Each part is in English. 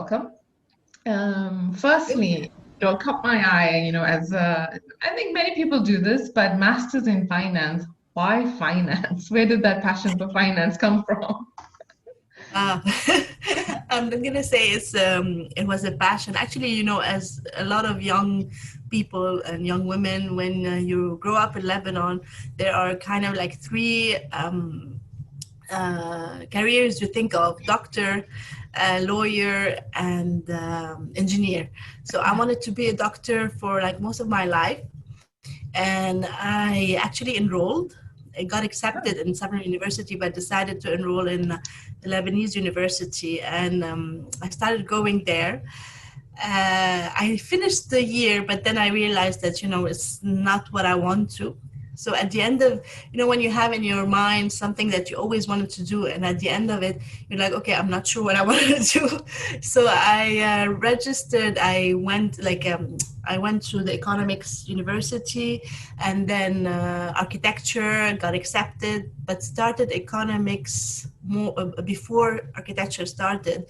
welcome. Firstly, what caught my eye, as I think many people do this, but masters in finance. Why finance? Where did that passion for finance come from? Uh, I'm gonna say it was a passion. Actually, as a lot of young people and young women, when you grow up in Lebanon, there are kind of like three careers you think of: doctor, lawyer, and engineer. So I wanted to be a doctor for like most of my life, and I actually enrolled. I got accepted in several university, but decided to enroll in the Lebanese university, and I started going there. I finished the year, but then I realized that it's not what I want to. So at the end of, when you have in your mind something that you always wanted to do, and at the end of it, you're like, okay, I'm not sure what I want to do. So I registered. I went to the economics university, and then architecture, got accepted, but started economics more before architecture started.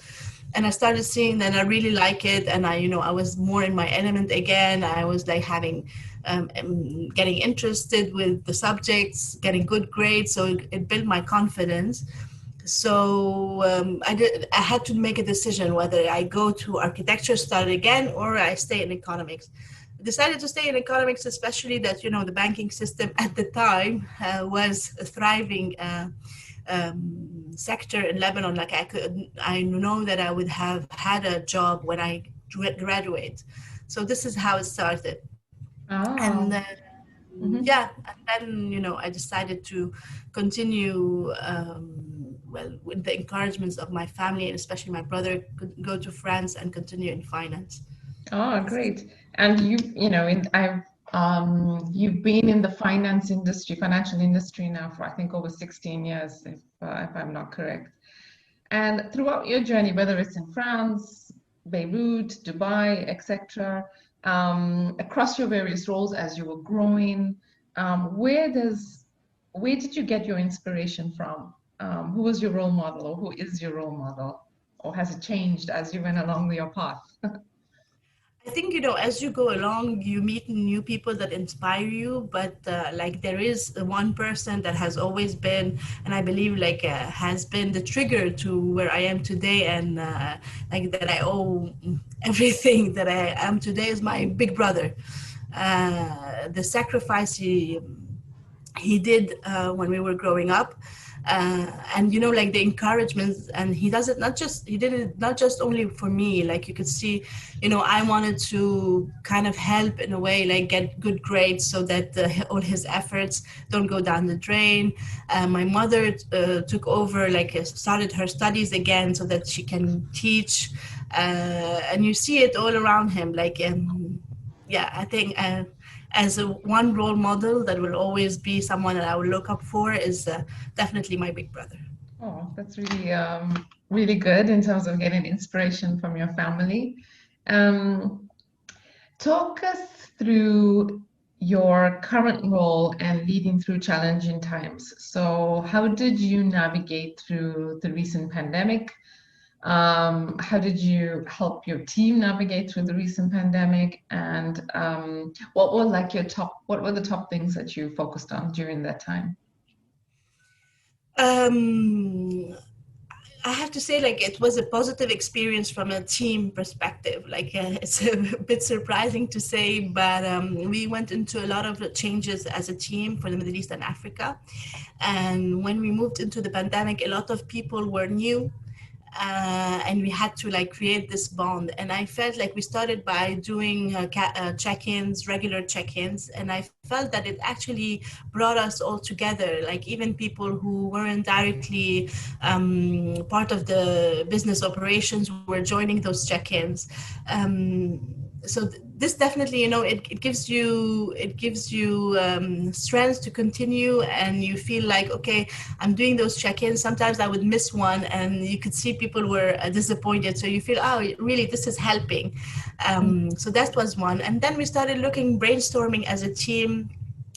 And I started seeing that I really like it, and I was more in my element again. I was like getting interested with the subjects, getting good grades, so it built my confidence. So I had to make a decision whether I go to architecture, start again, or I stay in economics. I decided to stay in economics, especially that the banking system at the time was a thriving sector in Lebanon. Like I know that I would have had a job when I graduate. So this is how it started. And Oh, mhm. yeah, and then I decided to continue. Well, with the encouragements of my family, and especially my brother, could go to France and continue in finance. Oh, great. And you've been in the finance industry, financial industry now for I think over 16 years, if I'm not correct. And throughout your journey, whether it's in France, Beirut, Dubai, etc., across your various roles as you were growing, um, where does where did you get your inspiration from? Who was your role model, or who is your role model, or has it changed as you went along your path? I think, as you go along, you meet new people that inspire you, but like there is one person that has always been, and I believe has been the trigger to where I am today, and like that I owe everything that I am today is my big brother. The sacrifice he did when we were growing up, and like the encouragements, and he did it not just only for me. Like you could see, I wanted to kind of help in a way, like get good grades so that all his efforts don't go down the drain. My mother took over, like started her studies again so that she can teach, and you see it all around him. Like yeah, I think as a one role model that will always be someone that I will look up for is definitely my big brother. Oh, that's really good in terms of getting inspiration from your family. Um, Talk us through your current role and leading through challenging times. So, how did you navigate through the recent pandemic? How did you help your team navigate through the recent pandemic? And what were the top things that you focused on during that time? Um, I have to say, like, it was a positive experience from a team perspective. Like, it's a bit surprising to say, but we went into a lot of changes as a team for the Middle East and Africa. And when we moved into the pandemic, a lot of people were new, and we had to like create this bond. And I felt like we started by doing check-ins, regular check-ins, and I felt that it actually brought us all together. Like even people who weren't directly part of the business operations were joining those check-ins. So this definitely, it gives you strength to continue, and you feel like, okay, I'm doing those check-ins. Sometimes I would miss one, and you could see people were disappointed. So you feel, oh, really, this is helping. So that was one. And then we started brainstorming as a team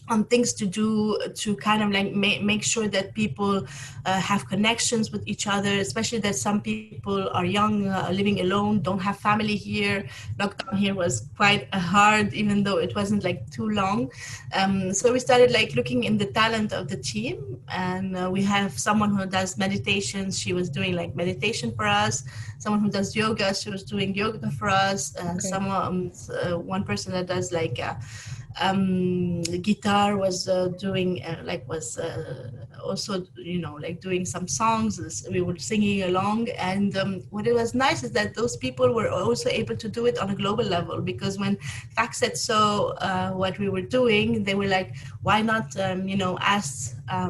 on things to do to kind of like make sure that people have connections with each other, especially that some people are young, living alone, don't have family here. Lockdown here was quite hard, even though it wasn't like too long. So we started like looking in the talent of the team, and we have someone who does meditations. She was doing like meditation for us. Someone who does yoga, she was doing yoga for us. Okay. One person that does like guitar was doing was also, you know, like doing some songs. We were singing along, and what it was nice is that those people were also able to do it on a global level, because when FactSet saw what we were doing, they were like, why not ask Yeah.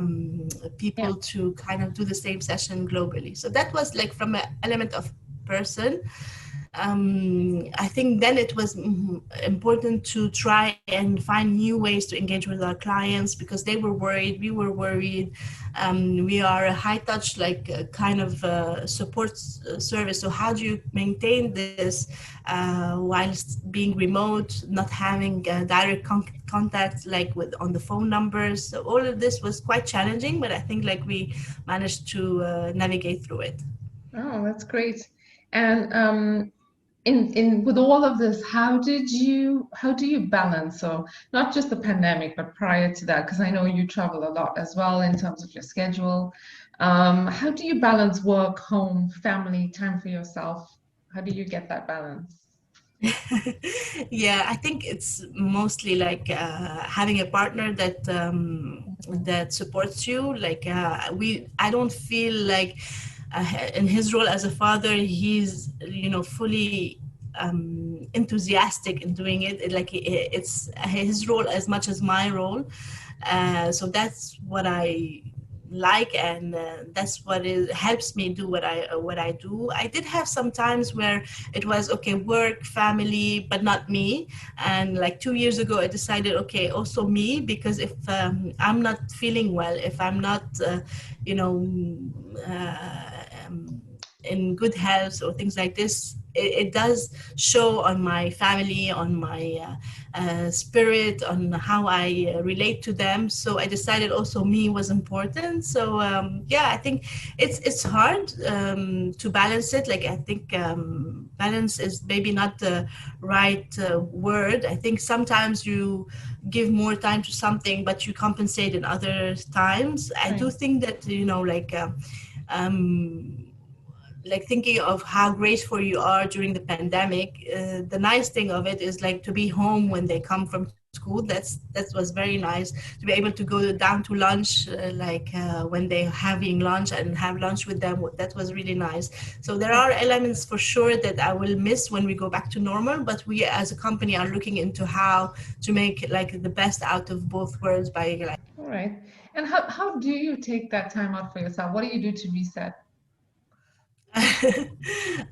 people to kind of do the same session globally. So that was like from an element of person. I think then it was important to try and find new ways to engage with our clients, because they were worried, we were worried. We are a high touch, like kind of support service. So how do you maintain this whilst being remote, not having direct contact like with on the phone numbers? So all of this was quite challenging, but I think like we managed to navigate through it. Oh, that's great. And in with all of this, how do you balance, so not just the pandemic, but prior to that, because I know you travel a lot as well in terms of your schedule. How do you balance work, home, family, time for yourself? How do you get that balance? Yeah, I think it's mostly like having a partner that supports you. Like I don't feel like in his role as a father, he's fully enthusiastic in doing it. It's his role as much as my role. So that's what I like, and that's what helps me do what I do. I did have some times where it was okay, work, family, but not me. And like 2 years ago, I decided, okay, also me, because if I'm not feeling well, if I'm not, you know, in good health or things like this, it does show on my family, on my spirit, on how I relate to them. So I decided also me was important. So yeah, I think it's hard to balance it. Like I think balance is maybe not the right word. I think sometimes you give more time to something, but you compensate in other times. I Right. do think that um, like thinking of how grateful you are during the pandemic. The nice thing of it is like to be home when they come from school. That was very nice, to be able to go down to lunch, when they having lunch and have lunch with them. That was really nice. So there are elements for sure that I will miss when we go back to normal, but we as a company are looking into how to make like the best out of both worlds by like All right. And how do you take that time out for yourself? What do you do to reset?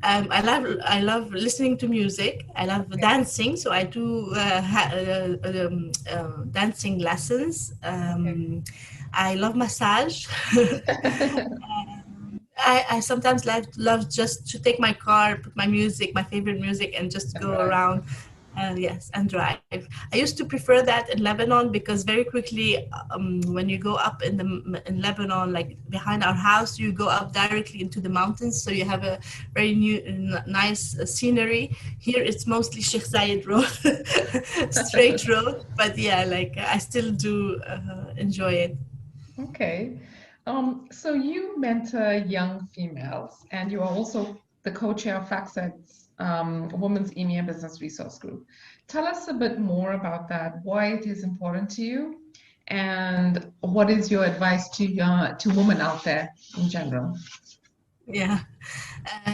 I love listening to music. I love Okay. dancing, so I do dancing lessons. Okay. I love massage. I sometimes love just to take my car, put my music, my favorite music, and just And go drive. around. Yes, and drive. I used to prefer that in Lebanon, because very quickly, when you go up in Lebanon, like behind our house, you go up directly into the mountains, so you have a very nice scenery. Here, it's mostly Sheikh Zayed Road, straight road. But yeah, like I still do enjoy it. Okay. So you mentor young females, and you are also the co-chair of FactSet's Women's EMEA Business Resource Group. Tell us a bit more about that, why it is important to you, and what is your advice to women out there in general? Yeah.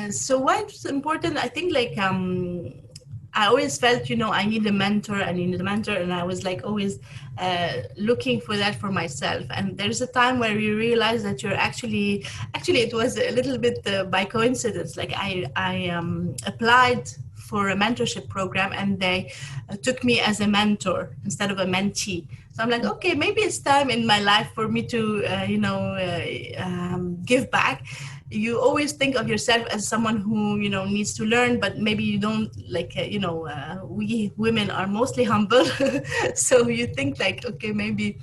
So what's important, I think I always felt, I need a mentor, and I was like always looking for that for myself. And there's a time where you realize that you're actually it was a little bit by coincidence. Like I applied for a mentorship program, and they took me as a mentor instead of a mentee. So I'm like, okay, maybe it's time in my life for me to give back. you always think of yourself as someone who, you know, needs to learn, but maybe you don't like, we women are mostly humble. So you think like, okay, maybe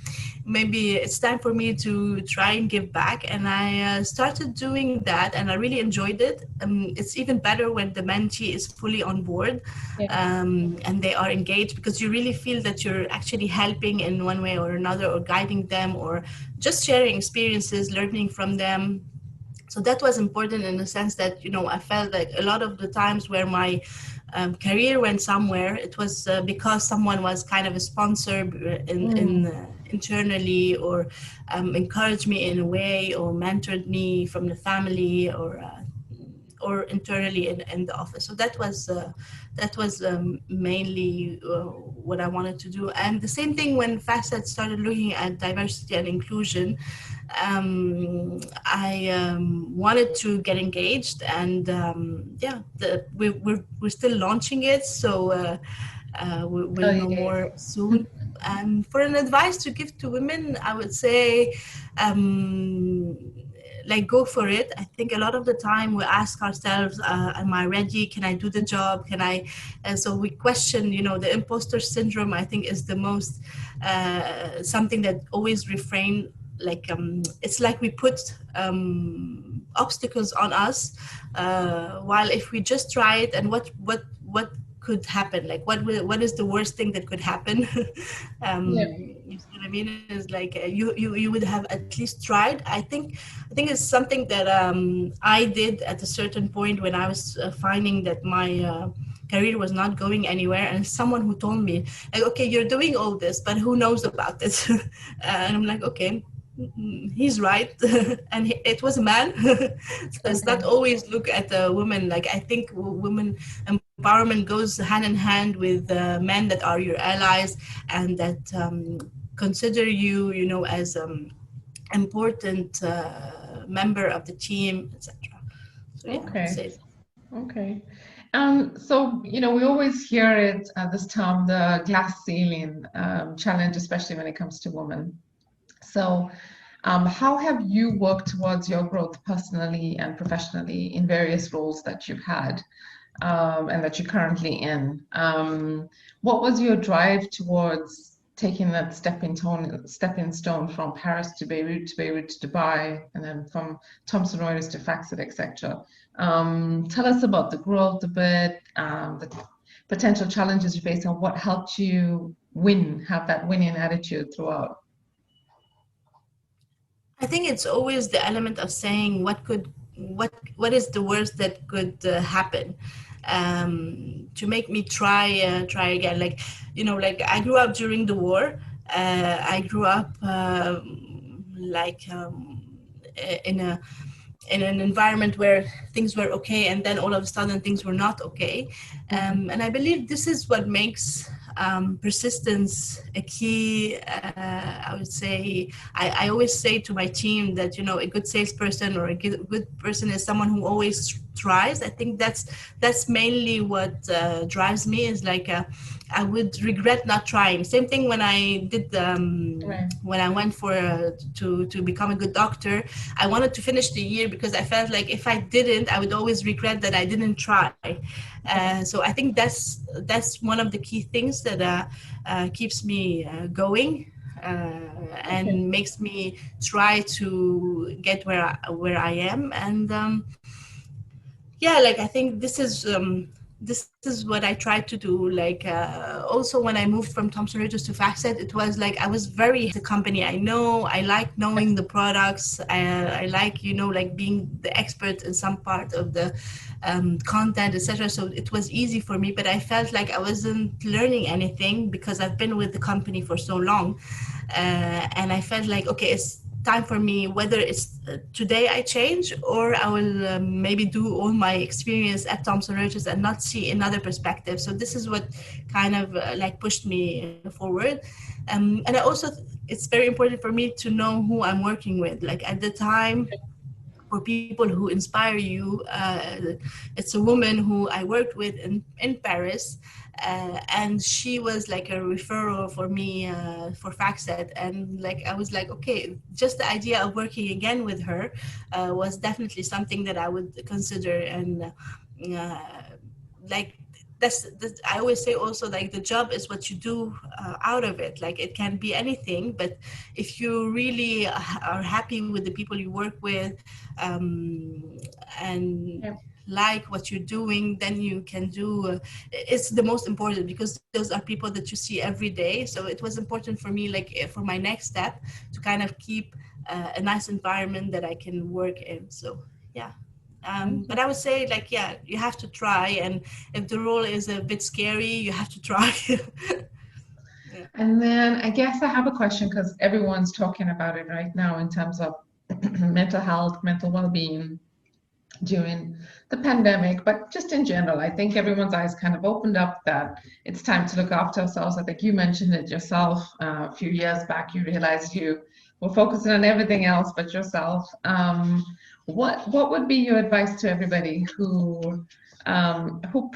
it's time for me to try and give back. And I started doing that, and I really enjoyed it. It's even better when the mentee is fully on board, Yeah. and they are engaged, because you really feel that you're actually helping in one way or another, or guiding them, or just sharing experiences, learning from them. So that was important in the sense that, you know, I felt like a lot of the times where my career went somewhere, it was because someone was kind of a sponsor internally, or encouraged me in a way, or mentored me from the family, or internally in the office. So that was mainly what I wanted to do. And the same thing when FactSet started looking at diversity and inclusion, I wanted to get engaged, and we're still launching it, so we'll know more soon. And for an advice to give to women, I would say, like, go for it. I think a lot of the time we ask ourselves, am I ready? Can I do the job? Can I? And so we question, you know, the imposter syndrome, I think, is the most something that always refrain. Like, it's like we put obstacles on us, while if we just try it, and what could happen, like what is the worst thing that could happen? You see what I mean? Is like, you would have at least tried. I think it's something that I did at a certain point when I was finding that my career was not going anywhere, and someone who told me, like, okay, you're doing all this, but who knows about it? And I'm like, okay, he's right. And it was a man. So it's not always look at a woman. Like, I think women empowerment goes hand in hand with men that are your allies, and that consider you, you know, as important member of the team, etc. So yeah, Okay. Okay. So, you know, we always hear it, this term, the glass ceiling challenge, especially when it comes to women. So, how have you worked towards your growth personally and professionally in various roles that you've had, and that you're currently in? What was your drive towards taking that stepping stone from Paris to Beirut to Dubai, and then from Thomson Reuters to FactSet, etc.? Tell us about the growth a bit, the potential challenges you face, and what helped you have that winning attitude throughout. I think it's always the element of saying what is the worst that could happen, to make me try again. Like, you know, like, I grew up during the war. I grew up in a in an environment where things were okay, and then all of a sudden things were not okay. And I believe this is what makes persistence a key. I would say, I always say to my team that, you know, a good salesperson or a good person is someone who always tries. I think that's mainly what drives me, is like, I would regret not trying. Same thing when I did when I went for to become a good doctor. I wanted to finish the year because I felt like if I didn't, I would always regret that I didn't try. So I think that's one of the key things that keeps me going, and makes me try to get where I am. And yeah, like, I think this is what I tried to do. Like, also when I moved from Thomson Reuters to FactSet, it was like I was very the company. I like knowing the products. I like, you know, like being the expert in some part of the content, etc. So it was easy for me, but I felt like I wasn't learning anything because I've been with the company for so long, and I felt like, okay, it's time for me, whether it's today I change, or I will maybe do all my experience at Thomson Reuters and not see another perspective. So this is what kind of like pushed me forward. And I also, it's very important for me to know who I'm working with. Like, at the time, for people who inspire you, it's a woman who I worked with in Paris. and she was like a referral for me for FactSet, and like I was like, okay, just the idea of working again with her was definitely something that I would consider. And uh, like that's I always say also, like the job is what you do out of it. Like it can be anything, but if you really are happy with the people you work with, and Yeah. like what you're doing, then you can do it's the most important, because those are people that you see every day. So it was important for me, like for my next step, to kind of keep a nice environment that I can work in. So yeah. But I would say, like, yeah, you have to try, and if the role is a bit scary, you have to try. Yeah. And then I guess I have a question because everyone's talking about it right now in terms of mental health, mental well-being during the pandemic, but just in general, I think everyone's eyes kind of opened up that it's time to look after ourselves. I think you mentioned it yourself a few years back. You realized you were focusing on everything else but yourself. What would be your advice to everybody who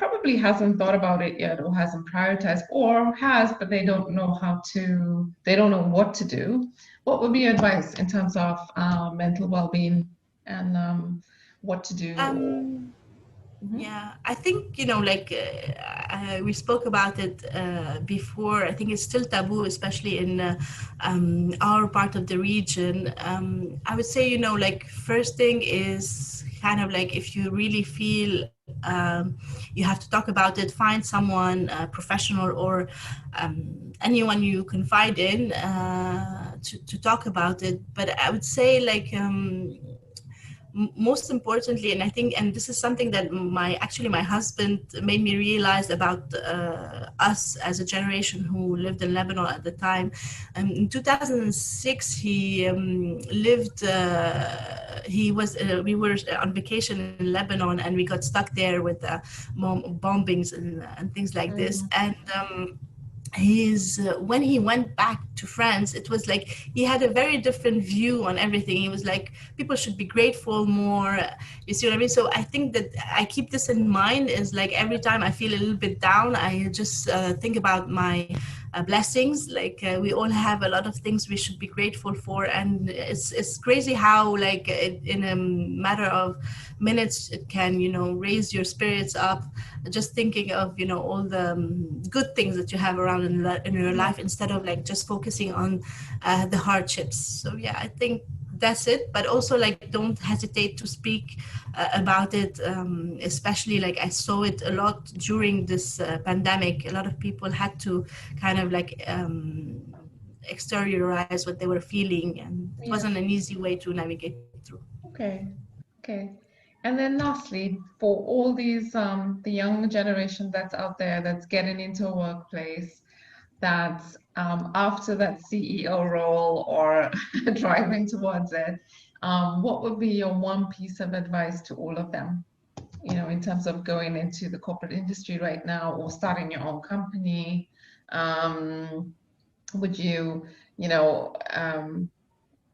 probably hasn't thought about it yet, or hasn't prioritized, or has, but they don't know they don't know what to do? What would be your advice in terms of mental well-being and what to do? Um, Mhm. Yeah, I think, like we spoke about it before. I think it's still taboo, especially in our part of the region. I would say, like first thing is kind of like, if you really feel you have to talk about it, find someone professional, or anyone you confide in to talk about it. But I would say, like, most importantly, and I think, and this is something that my husband made me realize about us as a generation who lived in Lebanon at the time. In 2006, he lived. He was. We were on vacation in Lebanon, and we got stuck there with bombings and things like this. And when he went back to France, it was like he had a very different view on everything. He was like, people should be grateful more. You see what I mean? So I think that I keep this in mind, is like every time I feel a little bit down, I just think about my blessings. Like we all have a lot of things we should be grateful for, and it's crazy how, like, in a matter of minutes, it can raise your spirits up, just thinking of all the good things that you have around in your life, instead of like just focusing on the hardships. So yeah, I think that's it. But also, like, don't hesitate to speak about it, especially like I saw it a lot during this pandemic. A lot of people had to kind of like exteriorize what they were feeling, and it Yeah. wasn't an easy way to navigate through. Okay. Okay. And then lastly, for all these the young generation that's out there that's getting into a workplace, that's after that CEO role or driving towards it, what would be your one piece of advice to all of them? In terms of going into the corporate industry right now or starting your own company, um, would you, you know,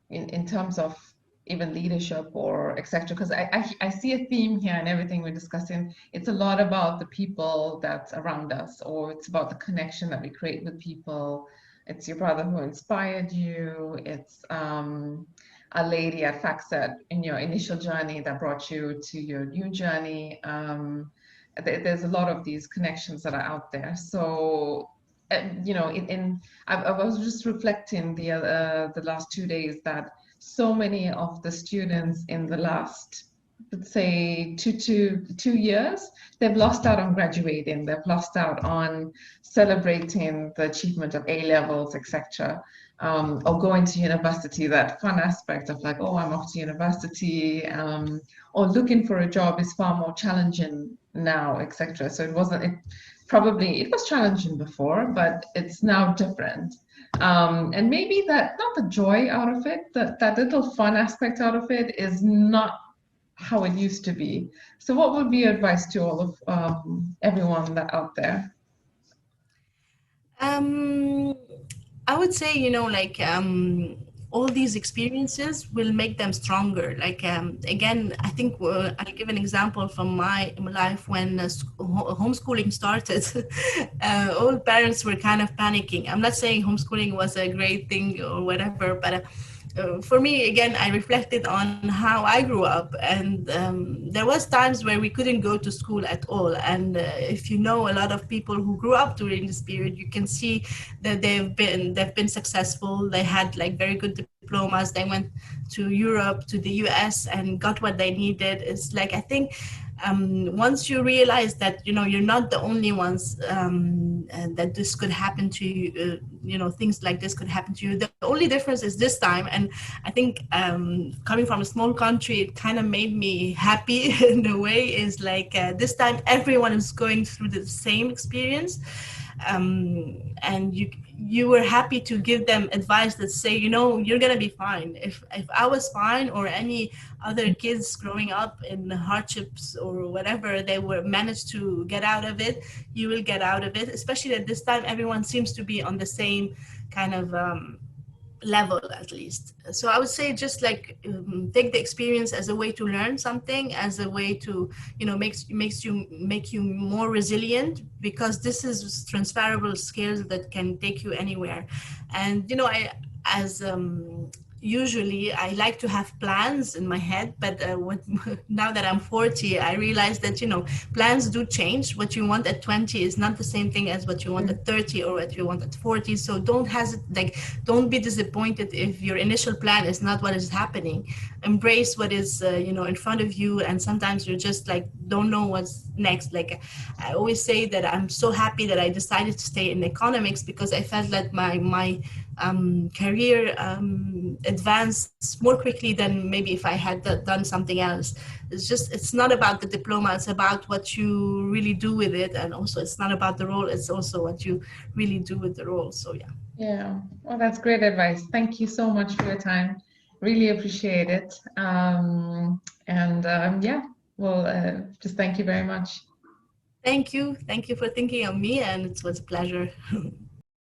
in terms of even leadership or etc. Because I see a theme here in everything we're discussing. It's a lot about the people that's around us, or it's about the connection that we create with people. It's your brother who inspired you. It's a lady at FactSet in your initial journey that brought you to your new journey. There's a lot of these connections that are out there. So, I was just reflecting the last 2 days that so many of the students in the last, let's say, two years, they've lost out on graduating. They've lost out on celebrating the achievement of A levels, etc. Or going to university. That fun aspect of like, oh, I'm off to university, or looking for a job is far more challenging now, etc. So it was challenging before, but it's now different. And maybe not the joy out of it, that little fun aspect out of it is not how it used to be. So what would be your advice to all of everyone that out there? Um, I would say, like, all these experiences will make them stronger. Like again, I think I'll give an example from my life when homeschooling started. All parents were kind of panicking. I'm not saying homeschooling was a great thing or whatever, but for me, again, I reflected on how I grew up, and there was times where we couldn't go to school at all. And if you know a lot of people who grew up during this period, you can see that they've been successful. They had like very good diplomas. They went to Europe, to the US, and got what they needed. It's like, I think once you realize that you're not the only ones, and that this could happen to you, things like this could happen to you. The only difference is this time, and I think coming from a small country, it kind of made me happy in a way, is like this time everyone is going through the same experience, and you were happy to give them advice that say, you're gonna be fine. If I was fine, or any other kids growing up in hardships or whatever, they were managed to get out of it, you will get out of it. Especially at this time, everyone seems to be on the same kind of level, at least. So I would say just like take the experience as a way to learn something, as a way to make you more resilient, because this is transferable skills that can take you anywhere. And I as usually I like to have plans in my head, but now that I'm 40, I realize that plans do change. What you want at 20 is not the same thing as what you want at 30 or what you want at 40. So don't be disappointed if your initial plan is not what is happening. Embrace what is in front of you, and sometimes you're just like don't know what's next. Like I always say that I'm so happy that I decided to stay in economics, because I felt that my career advanced more quickly than maybe if I had done something else. It's not about the diploma, it's about what you really do with it, and also it's not about the role, it's also what you really do with the role. So yeah, well, that's great advice. Thank you so much for your time, really appreciate it. Yeah, well, just thank you very much. Thank you for thinking of me, and it was a pleasure.